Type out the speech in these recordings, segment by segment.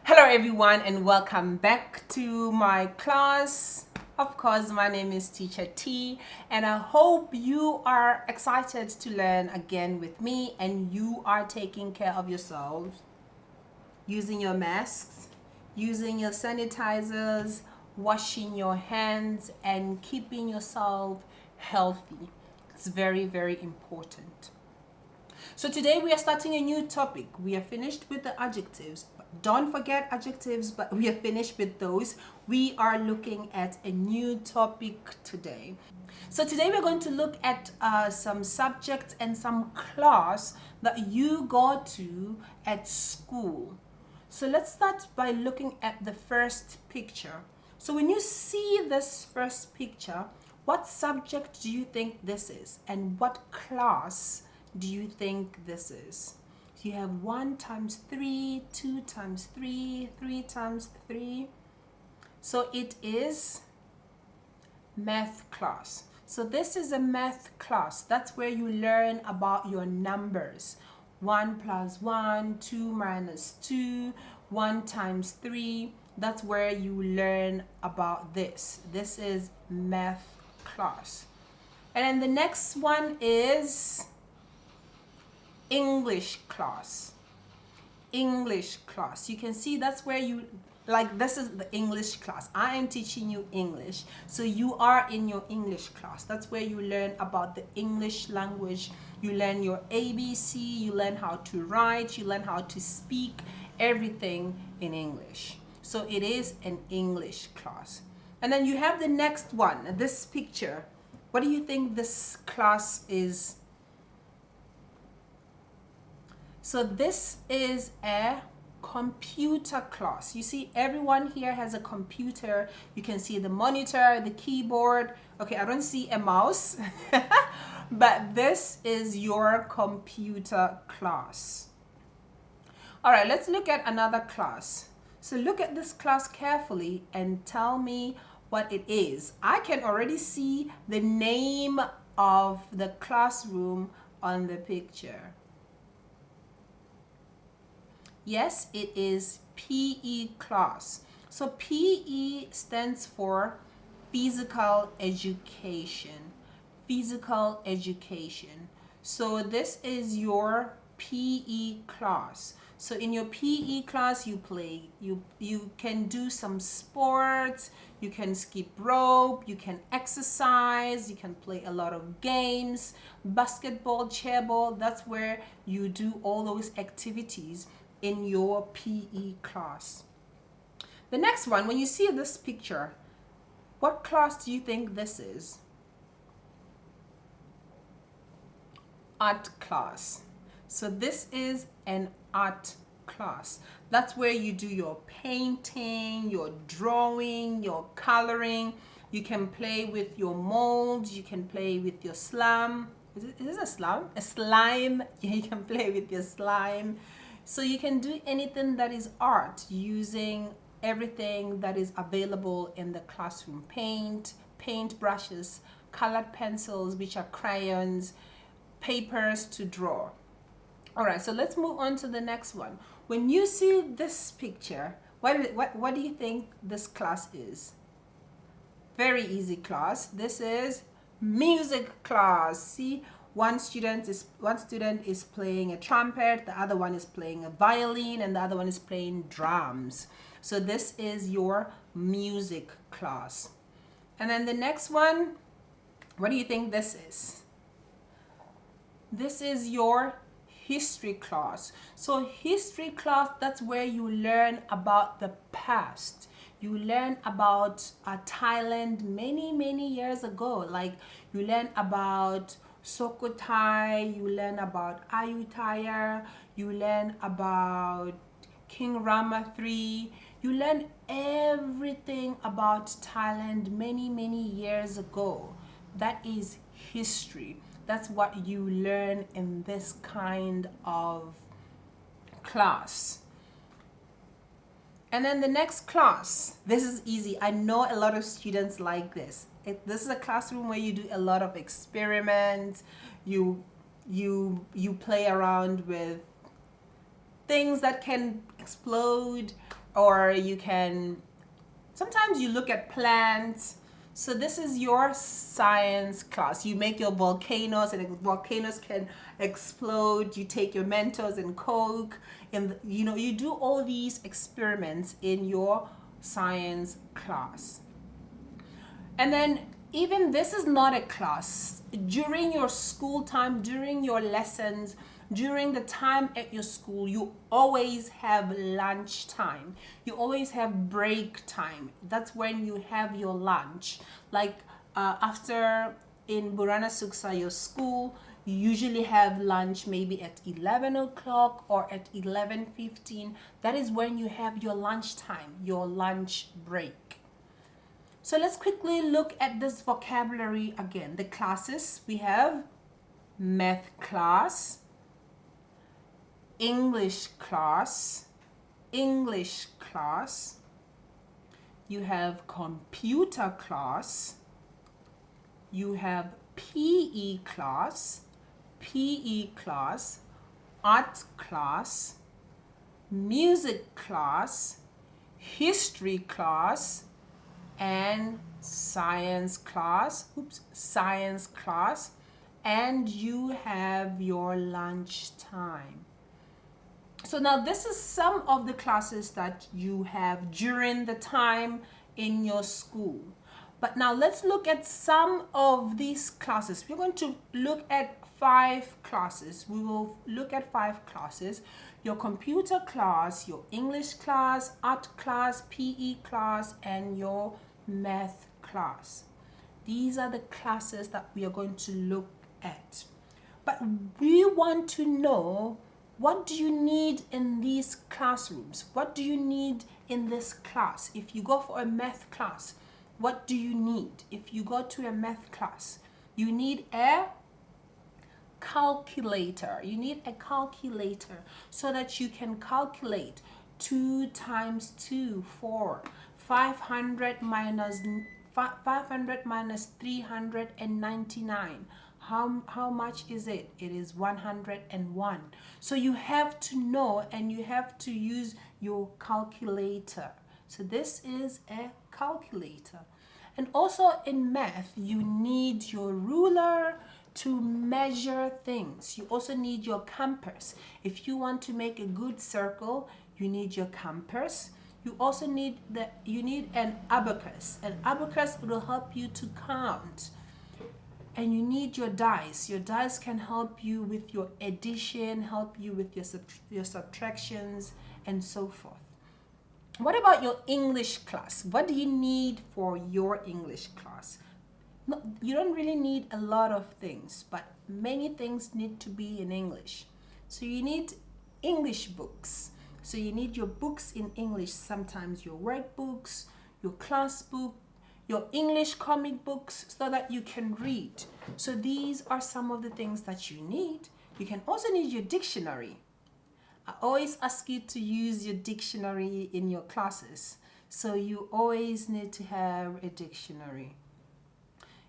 Hello everyone and welcome back to my class. Of course, my name is Teacher T and I hope you are excited to learn again with me and you are taking care of yourselves using your masks, using your sanitizers, washing your hands and keeping yourself healthy. It's very, very important. So today we are starting a new topic. We are finished with the adjectives. Don't forget adjectives, but we are finished with those. We are looking at a new topic today. So today we're going to look at some subjects and some class that you go to at school. So let's start by looking at the first picture. So when you see this first picture, what subject do you think this is? And what class do you think this is? So you have 1 times 3, 2 times 3, 3 times 3. So it is math class. So this is a math class. That's where you learn about your numbers. 1 plus 1, 2 minus 2, 1 times 3. That's where you learn about this. This is math class. And then the next one is English class. English class. You can see that's where you, like, this is the English class. I am teaching you English. So you are in your English class. That's where you learn about the English language. You learn your ABC, you learn how to write, you learn how to speak, everything in English. So it is an English class. And then you have the next one, this picture. What do you think this class is? So this is a computer class. You see everyone here has a computer. You can see the monitor, the keyboard. Okay, I don't see a mouse, but this is your computer class. All right, let's look at another class. So look at this class carefully and tell me what it is. I can already see the name of the classroom on the picture. Yes, it is PE class. So PE stands for physical education. Physical education. So this is your PE class. So in your PE class you play, you can do some sports, you can skip rope, you can exercise, you can play a lot of games, basketball, chairball. That's where you do all those activities in your PE class. The next one, when you see this picture, what class do you think this is? Art class. So this is an art class. That's where you do your painting, your drawing, your coloring. You can play with your molds, you can play with your slime. Is this a slime? A slime. Yeah, you can play with your slime. So you can do anything that is art using everything that is available in the classroom. Paint brushes, colored pencils, which are crayons, papers to draw. All right, so let's move on to the next one. When you see this picture, what do you think this class is? Very easy class. This is music class. See, one student is playing a trumpet, the other one is playing a violin, and the other one is playing drums. So this is your music class. And then the next one, what do you think this is? This is your history class. So history class, that's where you learn about the past. You learn about Thailand many years ago. Like you learn about Sukhothai, you learn about Ayutthaya, you learn about King Rama III. You learn everything about Thailand many years ago. That is history. That's what you learn in this kind of class. And then the next class, this is easy. I know a lot of students like this. This is a classroom where you do a lot of experiments. You play around with things that can explode, or you can, sometimes you look at plants. So this is your science class. You make your volcanoes and volcanoes can explode. You take your Mentos and Coke and you do all these experiments in your science class. And then even this is not a class. During your school time, during your lessons, during the time at your school, you always have lunch time. You always have break time. That's when you have your lunch. Like after in Burana Suksa, your school, you usually have lunch maybe at 11 o'clock or at 11:15. That is when you have your lunch time, your lunch break. So let's quickly look at this vocabulary again. The classes, we have math class, English class, English class. You have computer class. You have PE class, PE class, art class, music class, history class, and science class, science class, and you have your lunch time. So now this is some of the classes that you have during the time in your school. But now let's look at some of these classes. We're going to look at 5 classes. We will look at 5 classes. Your computer class, your English class, art class, PE class, and your math class. These are the classes that we are going to look at. But we want to know, what do you need in these classrooms? What do you need in this class? If you go for a math class, what do you need? If you go to a math class, you need a calculator. You need a calculator so that you can calculate 2 times 2, 4. 500 minus 399. How much is it? It is 101. So you have to know and you have to use your calculator. So this is a calculator. And also in math, you need your ruler to measure things. You also need your compass. If you want to make a good circle, you need your compass. You also need an abacus. An abacus will help you to count. And you need your dice. Your dice can help you with your addition, help you with your subtractions, and so forth. What about your English class? What do you need for your English class? No, you don't really need a lot of things, but many things need to be in English. So you need English books. So you need your books in English, sometimes your workbooks, your class book, your English comic books, so that you can read. So these are some of the things that you need. You can also need your dictionary. I always ask you to use your dictionary in your classes. So you always need to have a dictionary.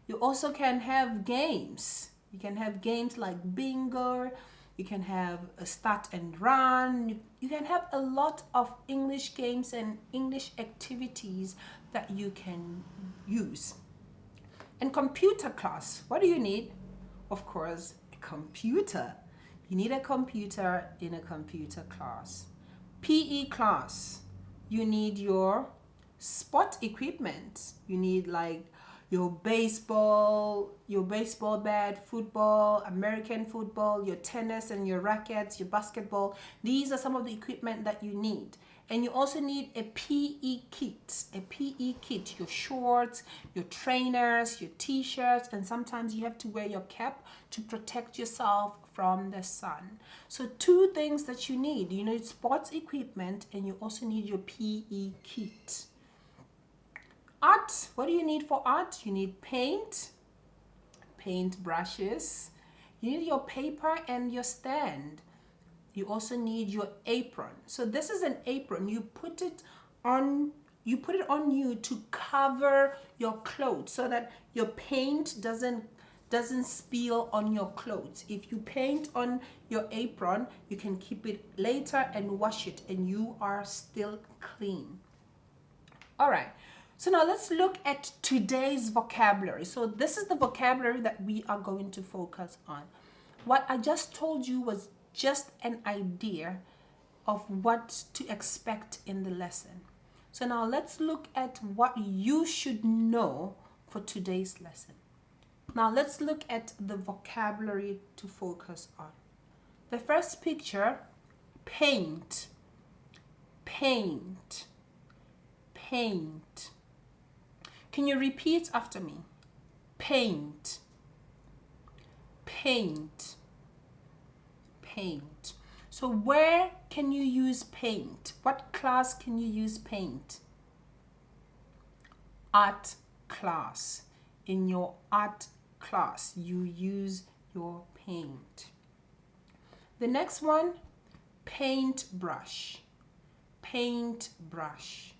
You also can have games. You can have games like bingo. You can have a start and run. You can have a lot of English games and English activities that you can use. And computer class, what do you need? Of course, a computer. You need a computer in a computer class. PE class, you need your sport equipment. You need like your baseball bat, football, American football, your tennis and your rackets, your basketball. These are some of the equipment that you need. And you also need a PE kit. A PE kit, your shorts, your trainers, your t-shirts, and sometimes you have to wear your cap to protect yourself from the sun. So 2 things that you need. You need sports equipment and you also need your PE kit. Art, what do you need for art? You need paint brushes. You need your paper and your stand. You also need your apron. So this is an apron. You put it on you to cover your clothes so that your paint doesn't doesn't spill on your clothes. If you paint on your apron, you can keep it later and wash it and you are still clean. All right, so now let's look at today's vocabulary. So this is the vocabulary that we are going to focus on. What I just told you was just an idea of what to expect in the lesson. So now let's look at what you should know for today's lesson. Now let's look at the vocabulary to focus on. The first picture, paint, paint, paint. Can you repeat after me? Paint, paint, paint. So where can you use paint? What class can you use paint? Art class. In your art class, you use your paint. The next one, paintbrush, paintbrush,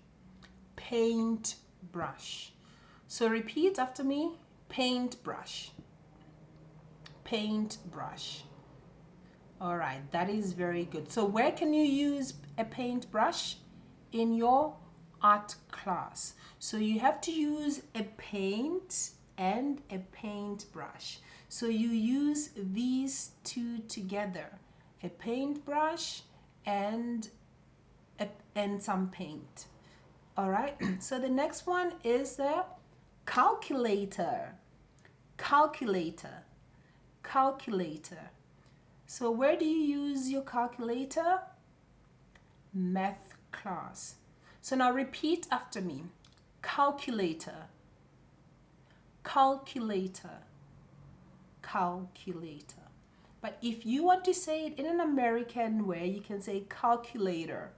paintbrush. So repeat after me, paintbrush, paintbrush. All right, that is very good. So where can you use a paintbrush? In your art class. So you have to use a paint and a paintbrush. So you use these two together, a paintbrush and some paint. All right, so the next one is the calculator, calculator, calculator. So where do you use your calculator? Math class. So now repeat after me. Calculator, calculator, calculator. But if you want to say it in an American way, you can say calculator,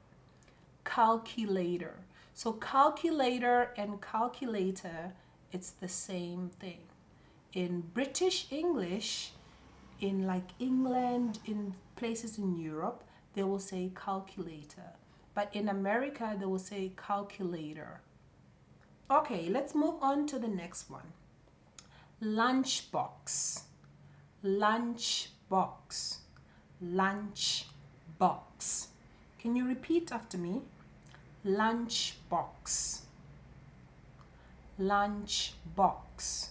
calculator. So calculator and calculator, it's the same thing. In British English, in like England, in places in Europe, they will say calculator. But in America, they will say calculator. Okay, let's move on to the next one. Lunchbox, lunchbox, lunchbox. Can you repeat after me? Lunchbox, lunchbox.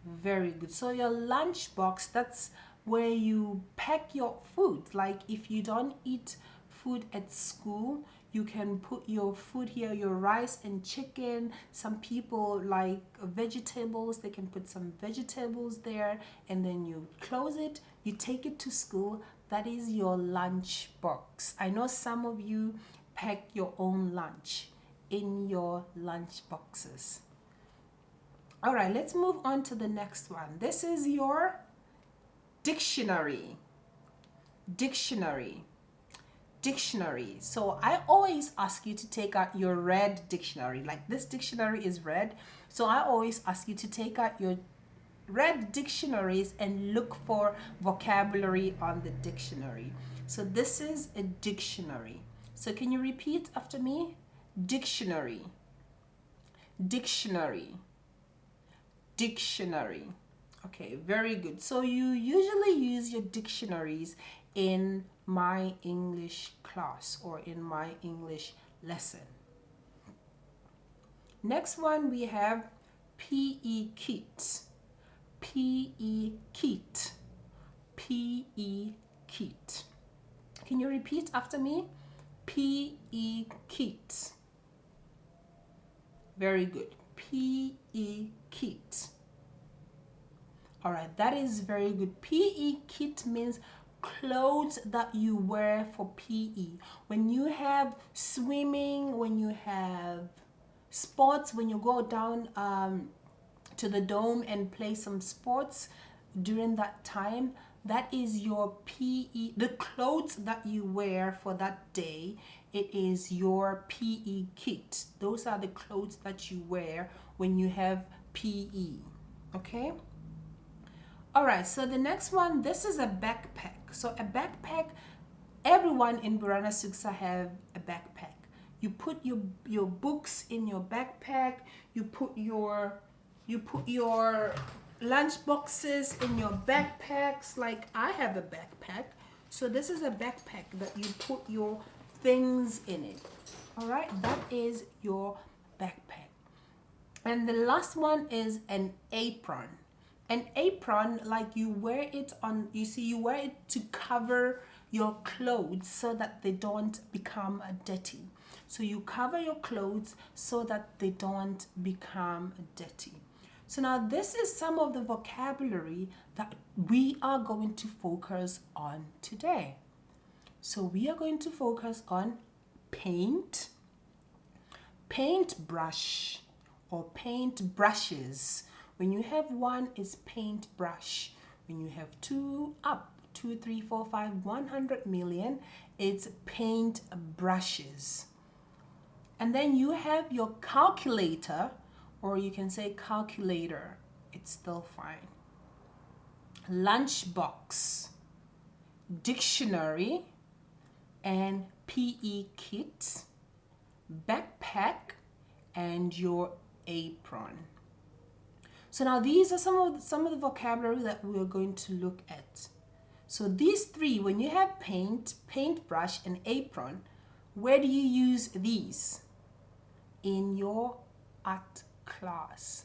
Very good. So your lunchbox, that's where you pack your food. Like if you don't eat food at school, you can put your food here, your rice and chicken. Some people like vegetables, they can put some vegetables there, and then you close it, you take it to school. That is your lunch box. I know some of you pack your own lunch in your lunch boxes. All right, let's move on to the next one. This is your dictionary, dictionary, dictionary. So I always ask you to take out your red dictionary. Like this dictionary is red, so I always ask you to take out your red dictionaries and look for vocabulary on the dictionary. So this is a dictionary. So can you repeat after me? Dictionary, dictionary, dictionary. Okay, very good. So you usually use your dictionaries in my English class or in my English lesson. Next one we have PE kit, PE kit, PE kit. Can you repeat after me? PE kit. Very good. PE kit. All right, that is very good. PE kit means clothes that you wear for PE. When you have swimming, when you have sports, when you go down to the dome and play some sports during that time, that is your PE, the clothes that you wear for that day. It is your PE kit. Those are the clothes that you wear when you have PE. Okay? All right, so the next one, this is a backpack. So a backpack, everyone in Borana Suksa have a backpack. You put your books in your backpack, you put your You put your lunch boxes in your backpacks. Like I have a backpack. So this is a backpack that you put your things in it. All right, that is your backpack. And the last one is an apron. An apron, like you wear it on, you see, you wear it to cover your clothes so that they don't become dirty. So you cover your clothes so that they don't become dirty. So now this is some of the vocabulary that we are going to focus on today. So we are going to focus on paint, paintbrush, or paint brushes. When you have one, it's paintbrush. When you have two, 3, 4, 5, 100 million, it's paint brushes. And then you have your calculator, or you can say calculator, it's still fine. Lunchbox, dictionary, and PE kit, backpack, and your apron. So now these are some of the vocabulary that we're going to look at. So these three, when you have paint, paintbrush, and apron, where do you use these? In your art class.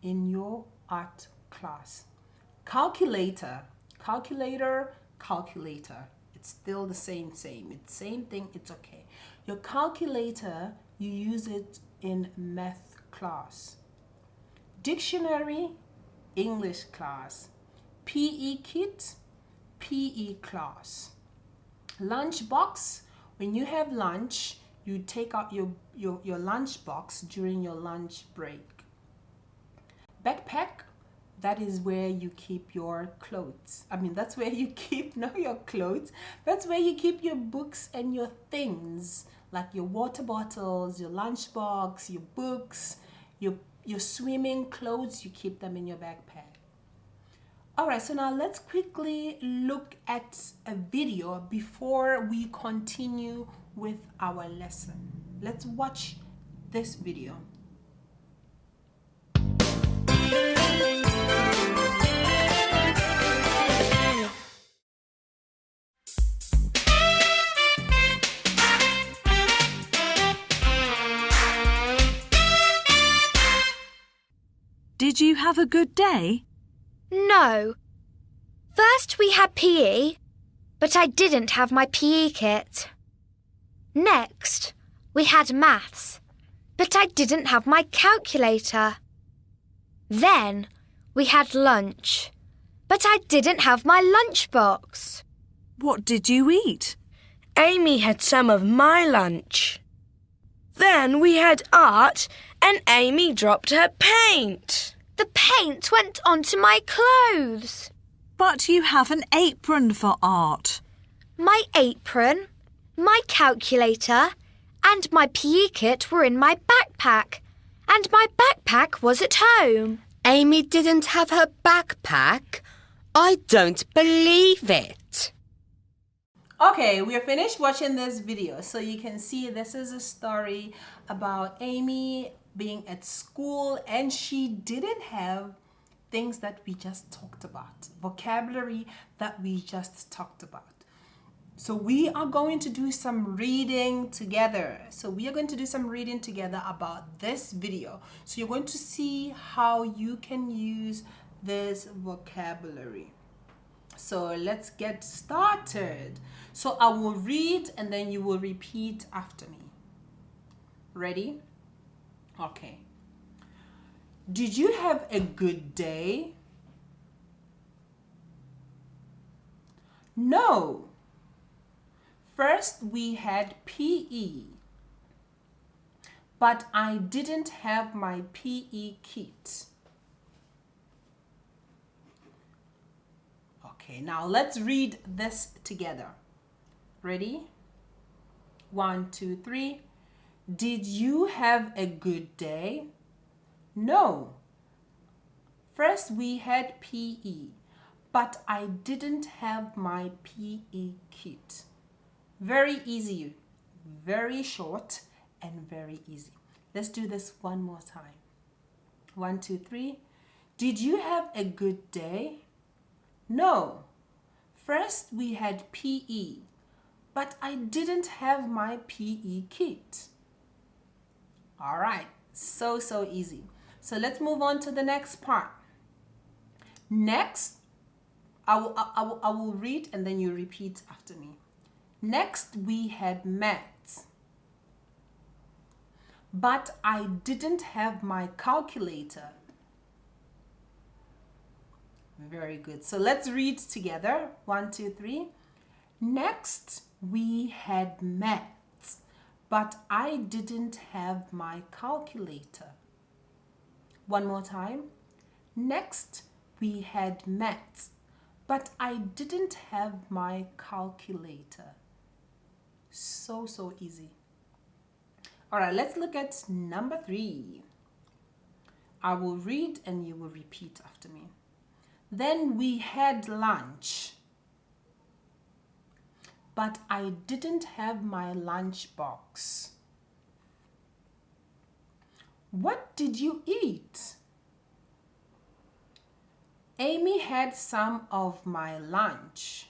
In your art class. Calculator, calculator, calculator. It's still the same. It's same thing, it's okay. Your calculator, you use it in math class. Dictionary, English class. PE kit, PE class. Lunchbox, when you have lunch, you take out your lunch box during your lunch break. Backpack, that is where you keep your clothes. I mean, that's where you keep, not your clothes, that's where you keep your books and your things, like your water bottles, your lunch box, your books, your swimming clothes, you keep them in your backpack. All right, so now let's quickly look at a video before we continue with our lesson. Let's watch this video. Did you have a good day? No. First we had PE, but I didn't have my PE kit. Next, we had maths, but I didn't have my calculator. Then, we had lunch, but I didn't have my lunchbox. What did you eat? Amy had some of my lunch. Then we had art and Amy dropped her paint. The paint went onto my clothes. But you have an apron for art. My apron, my calculator, and my PE kit were in my backpack, and my backpack was at home. Amy didn't have her backpack. I don't believe it. Okay, we are finished watching this video. So you can see this is a story about Amy being at school and she didn't have things that we just talked about, vocabulary that we just talked about. So we are going to do some reading together. So we are going to do some reading together about this video. So you're going to see how you can use this vocabulary. So let's get started. So I will read and then you will repeat after me. Ready? Okay. Did you have a good day? No. First we had PE, but I didn't have my PE kit. Okay, now let's read this together. Ready? 1, 2, 3. Did you have a good day? No. First we had PE, but I didn't have my PE kit. Very easy, very short and very easy. Let's do this one more time. 1, 2, 3. Did you have a good day? No. First we had PE, but I didn't have my PE kit. All right, so easy. So let's move on to the next part. Next, I will read and then you repeat after me. Next, we had maths, but I didn't have my calculator. Very good. So let's read together. 1, 2, 3. Next, we had maths, but I didn't have my calculator. One more time. Next, we had maths, but I didn't have my calculator. So easy. All right, let's look at number 3. I will read and you will repeat after me. Then we had lunch, but I didn't have my lunch box. What did you eat? Amy had some of my lunch.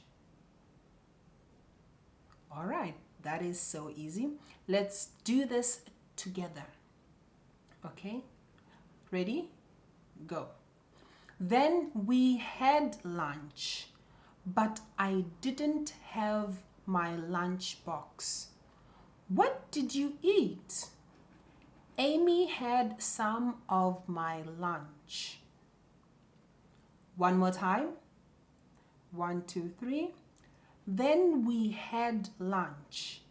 All right, that is so easy. Let's do this together. Okay, ready? Go. Then we had lunch, but I didn't have my lunch box. What did you eat? Amy had some of my lunch. One more time. 1, 2, 3. Then we had lunch,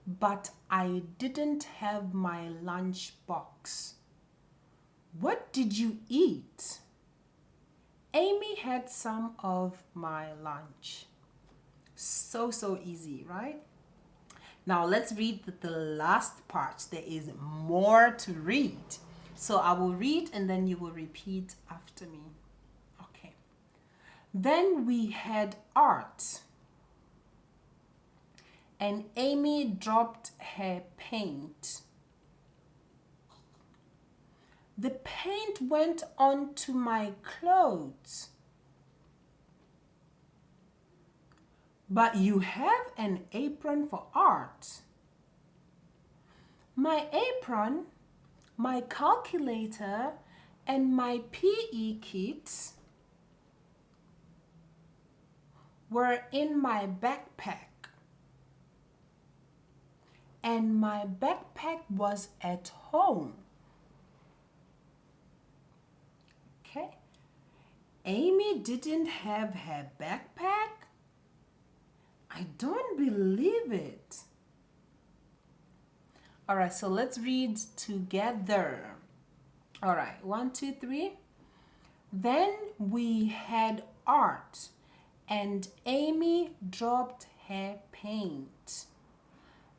but I didn't have my lunch box. What did you eat? Amy had some of my lunch. So easy, right? Now let's read the last part. There is more to read. So I will read and then you will repeat after me. Okay. Then we had art, and Amy dropped her paint. The paint went onto my clothes. But you have an apron for art. My apron, my calculator, and my PE kit were in my backpack. And my backpack was at home. Okay. Amy didn't have her backpack? I don't believe it. All right, so let's read together. All right, 1, 2, 3. Then we had art, and Amy dropped her paint.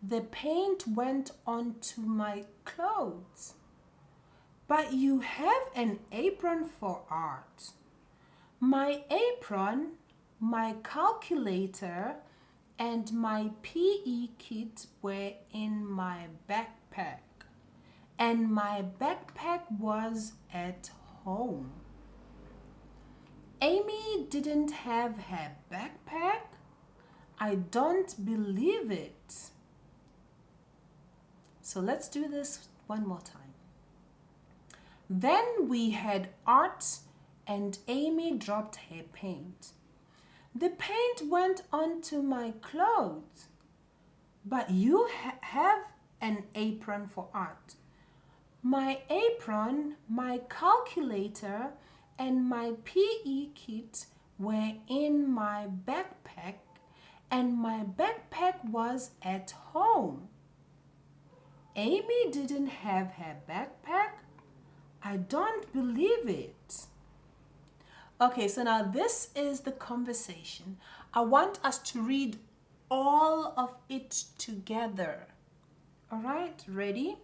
The paint went onto my clothes. But you have an apron for art. My apron, my calculator, and my PE kit were in my backpack. And my backpack was at home. Amy didn't have her backpack? I don't believe it. So let's do this one more time. Then we had art, and Amy dropped her paint. The paint went onto my clothes. But you have an apron for art. My apron, my calculator, and my PE kit were in my backpack, and my backpack was at home. Amy didn't have her backpack? I don't believe it. Okay, so now this is the conversation. I want us to read all of it together. All right, ready?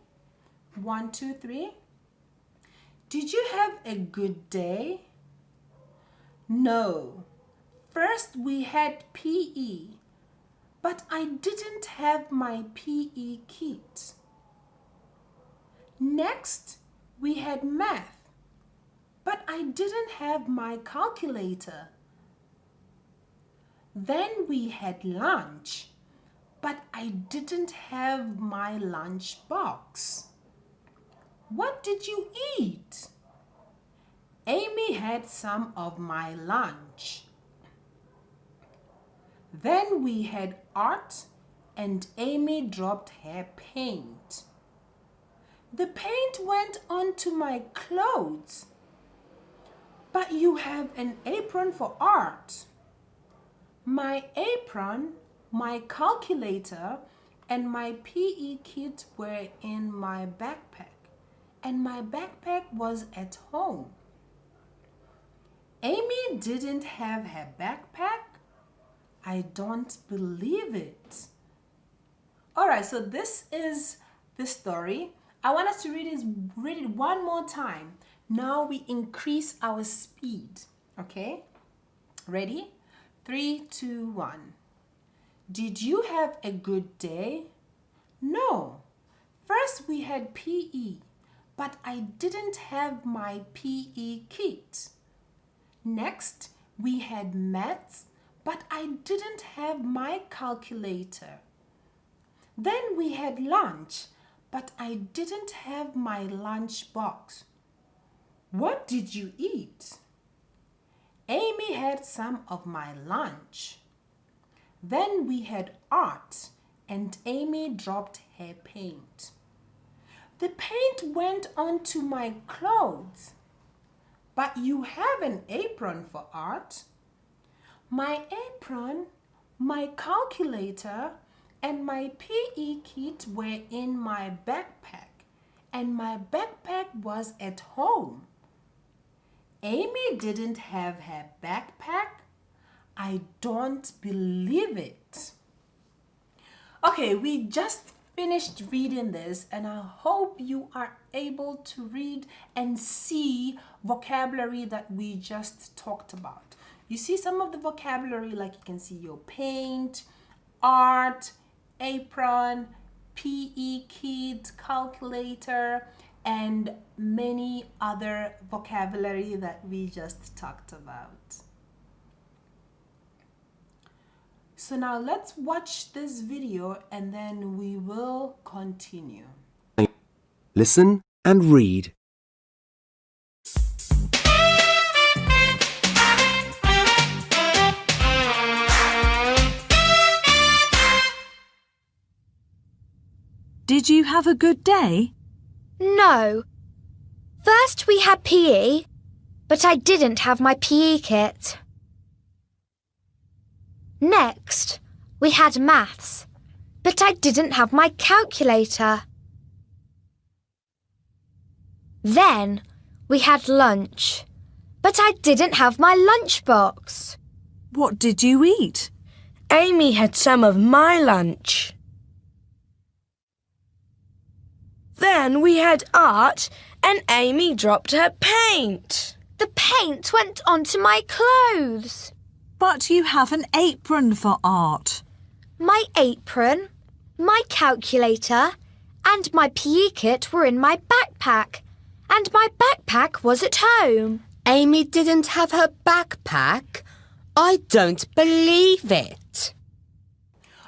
1, 2, 3. Did you have a good day? No. First we had PE, but I didn't have my PE kit. Next, we had math, but I didn't have my calculator. Then we had lunch, but I didn't have my lunch box. What did you eat? Amy had some of my lunch. Then we had art and Amy dropped her paint. The paint went onto my clothes. But you have an apron for art. My apron, my calculator, and my PE kit were in my backpack, and my backpack was at home. Amy didn't have her backpack? I don't believe it. All right, so this is the story. I want us to read it one more time. Now we increase our speed, okay? Ready? 3, 2, 1. Did you have a good day? No. First we had PE, but I didn't have my PE kit. Next, we had maths, but I didn't have my calculator. Then we had lunch, but I didn't have my lunch box. What did you eat? Amy had some of my lunch. Then we had art, and Amy dropped her paint. The paint went onto my clothes. But you have an apron for art. My apron, my calculator, and my PE kit were in my backpack, and my backpack was at home. Amy didn't have her backpack? I don't believe it. Okay, we just finished reading this, and I hope you are able to read and see vocabulary that we just talked about. You see some of the vocabulary, like you can see your paint, art, apron, PE kit, calculator, and many other vocabulary that we just talked about. So now let's watch this video and then we will continue. Listen and read. Did you have a good day? No. First we had PE, but I didn't have my PE kit. Next, we had maths, but I didn't have my calculator. Then, we had lunch, but I didn't have my lunchbox. What did you eat? Amy had some of my lunch. Then we had art and Amy dropped her paint. The paint went onto my clothes. But you have an apron for art. My apron, my calculator, and my PE kit were in my backpack, and my backpack was at home. Amy didn't have her backpack? I don't believe it.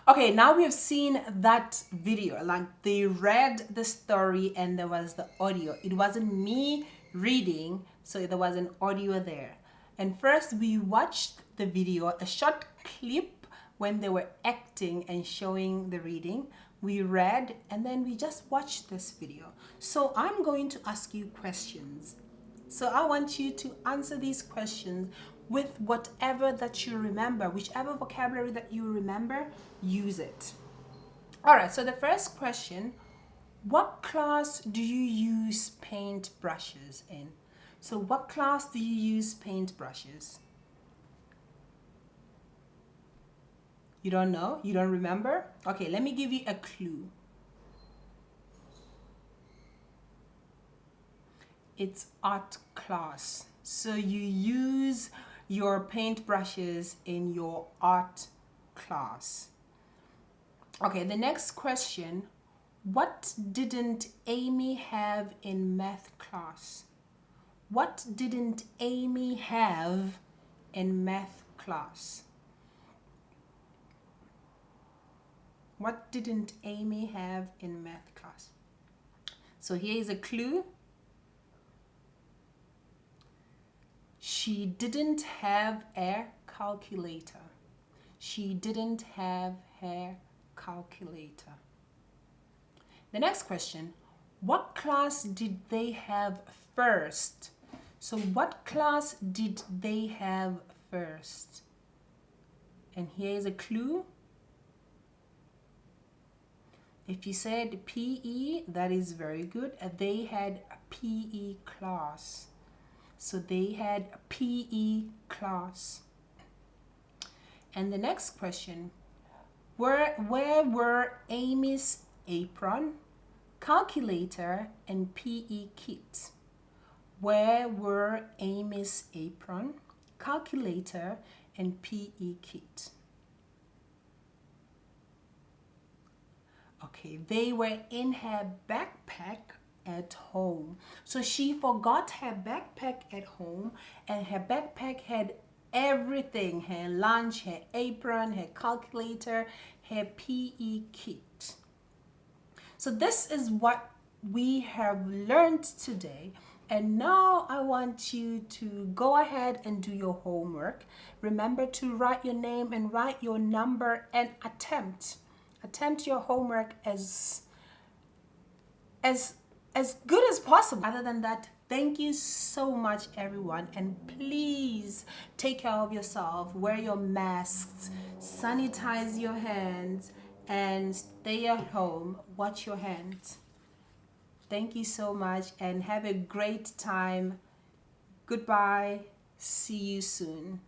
Okay, now we have seen that video. Like they read the story and there was the audio. It wasn't me reading, so there was an audio there. And first we watched the video, a short clip when they were acting and showing the reading. We read and then we just watched this video. So I'm going to ask you questions. So I want you to answer these questions with whatever that you remember, whichever vocabulary that you remember, use it. All right, so the first question, what class do you use paint brushes in? So what class do you use paint brushes? You don't know? You don't remember? Okay, let me give you a clue. It's art class. So you use your paint brushes in your art class. Okay, the next question. What didn't Amy have in math class? What didn't Amy have in math class? What didn't Amy have in math class? So here is a clue. She didn't have a calculator. She didn't have her calculator. The next question, what class did they have first? So what class did they have first? And here is a clue. If you said PE, that is very good. They had a PE class. So they had a PE class. And the next question, where were Amy's apron, calculator, and PE kit? Where were Amy's apron, calculator, and PE kit? Okay, they were in her backpack at home. So she forgot her backpack at home, and her backpack had everything: her lunch, her apron, her calculator, her PE kit. So this is what we have learned today. And now I want you to go ahead and do your homework. Remember to write your name and write your number and attempt your homework as good as possible. Other than that, thank you so much, everyone, and please take care of yourself. Wear your masks, sanitize your hands, and stay at home. Watch your hands. Thank you so much and have a great time. Goodbye. See you soon.